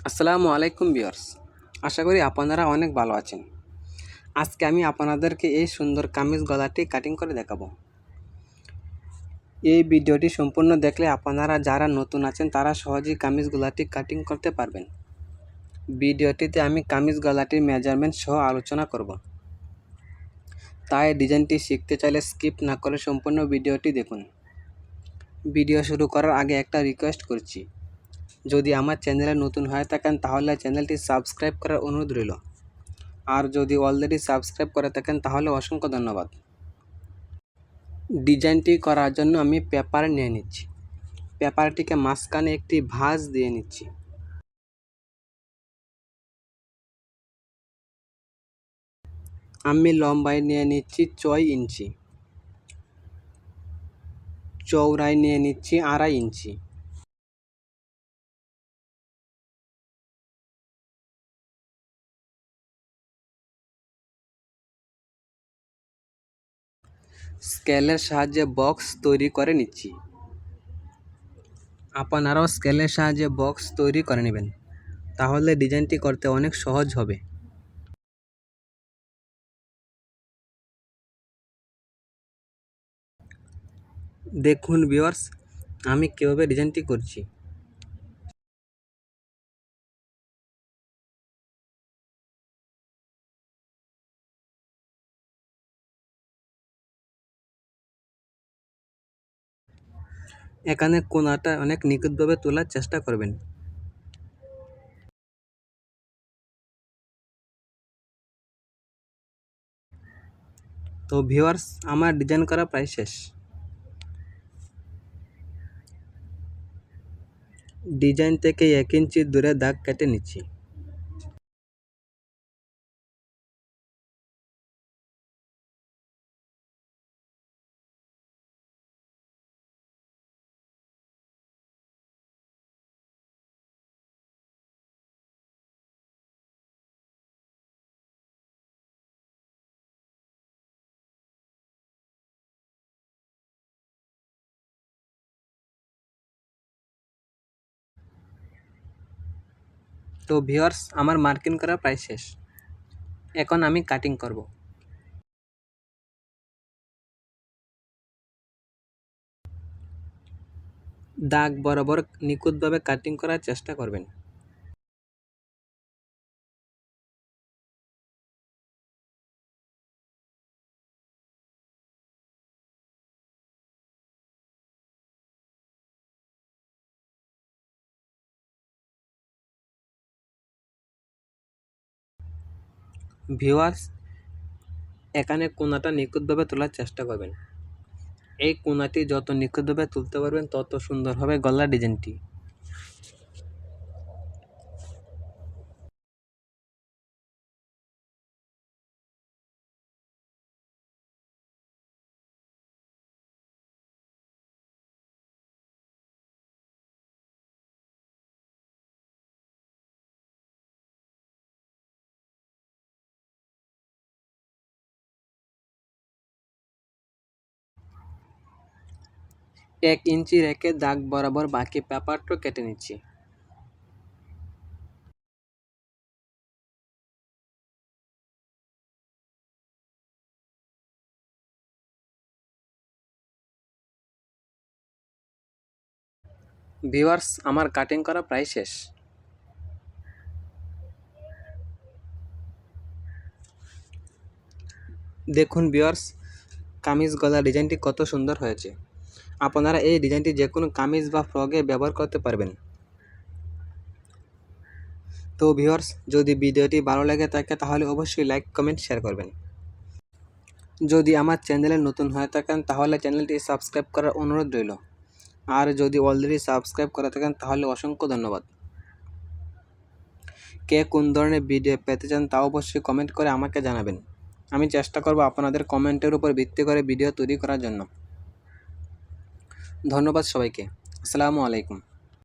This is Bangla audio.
আসসালামু আলাইকুম ভিউয়ার্স। আশা করি আপনারা অনেক ভালো আছেন। আজকে আমি আপনাদেরকে এই সুন্দর কামিজ গলাটি কাটিং করে দেখাবো। এই ভিডিওটি সম্পূর্ণ দেখলে আপনারা যারা নতুন আছেন তারা সহজেই কামিজ গলাটি কাটিং করতে পারবেন। ভিডিওটিতে আমি কামিজ গলাটির মেজারমেন্ট সহ আলোচনা করব। তাই ডিজাইনটি শিখতে চাইলে স্কিপ না করে সম্পূর্ণ ভিডিওটি দেখুন। ভিডিও শুরু করার আগে একটা রিকোয়েস্ট করছি, যদি আমার চ্যানেলে নতুন হয়ে থাকেন তাহলে চ্যানেলটি সাবস্ক্রাইব করার অনুরোধ রইল। আর যদি অলরেডি সাবস্ক্রাইব করে থাকেন তাহলে অসংখ্য ধন্যবাদ। ডিজাইনটি করার জন্য আমি পেপার নিয়ে নিচ্ছি। পেপারটিকে মাঝখানে একটি ভাঁজ দিয়ে নিচ্ছি। আমি লম্বায় নিয়ে নিচ্ছি 6 ইঞ্চি, চওড়ায় নিয়ে নিচ্ছি 2.5 ইঞ্চি। স্কেলের সাহায্যে বক্স তৈরি করে নিচ্ছি। আপনারাও স্কেলের সাহায্যে বক্স তৈরি করে নেবেন, তাহলে ডিজাইনটি করতে অনেক সহজ হবে। দেখুন ভিউয়ার্স, আমি কীভাবে ডিজাইনটি করছি। এখানে কোণাটা অনেক নিখুঁতভাবে তোলার চেষ্টা করবেন। তো ভিউয়ার্স, আমার ডিজাইন করা প্রায় শেষ। ডিজাইন থেকে 1 ইঞ্চি দূরে দাগ কেটে নিচ্ছি। তো ভিউয়ার্স, আমার মার্কিং করা প্রায় শেষ। এখন আমি কাটিং করব। দাগ বরাবর নিখুঁতভাবে কাটিং করার চেষ্টা করবেন। ভিউয়ার্স, এখানে কোণাটা নিখুঁতভাবে তোলার চেষ্টা করবেন। এই কোণাটি যত নিখুঁতভাবে তুলতে পারবেন তত সুন্দর হবে গলার ডিজাইনটি। এক ইঞ্চি রেখে দাগ বরাবর বাকি পেপারটা কেটে নিচ্ছি। ভিউয়ার্স, আমার কাটিং করা প্রায় শেষ। দেখুন ভিউয়ার্স, কামিজ গলার ডিজাইনটি কত সুন্দর হয়েছে। আপনারা এই ডিজাইনটি যে কোনো কামিজ বা ফ্রকে ব্যবহার করতে পারবেন। তো ভিউয়ার্স, যদি ভিডিওটি ভালো লাগে থাকে তাহলে অবশ্যই লাইক, কমেন্ট, শেয়ার করবেন। যদি আমার চ্যানেলে নতুন হয়ে থাকেন তাহলে চ্যানেলটি সাবস্ক্রাইব করার অনুরোধ রইল। আর যদি অলরেডি সাবস্ক্রাইব করে থাকেন তাহলে অসংখ্য ধন্যবাদ। কে কোন ধরনের ভিডিও পেতে চান তা অবশ্যই কমেন্ট করে আমাকে জানাবেন। আমি চেষ্টা করব আপনাদের কমেন্টের উপর ভিত্তি করে ভিডিও তৈরি করার জন্য। ধন্যবাদ সবাইকে। আসসালামু আলাইকুম।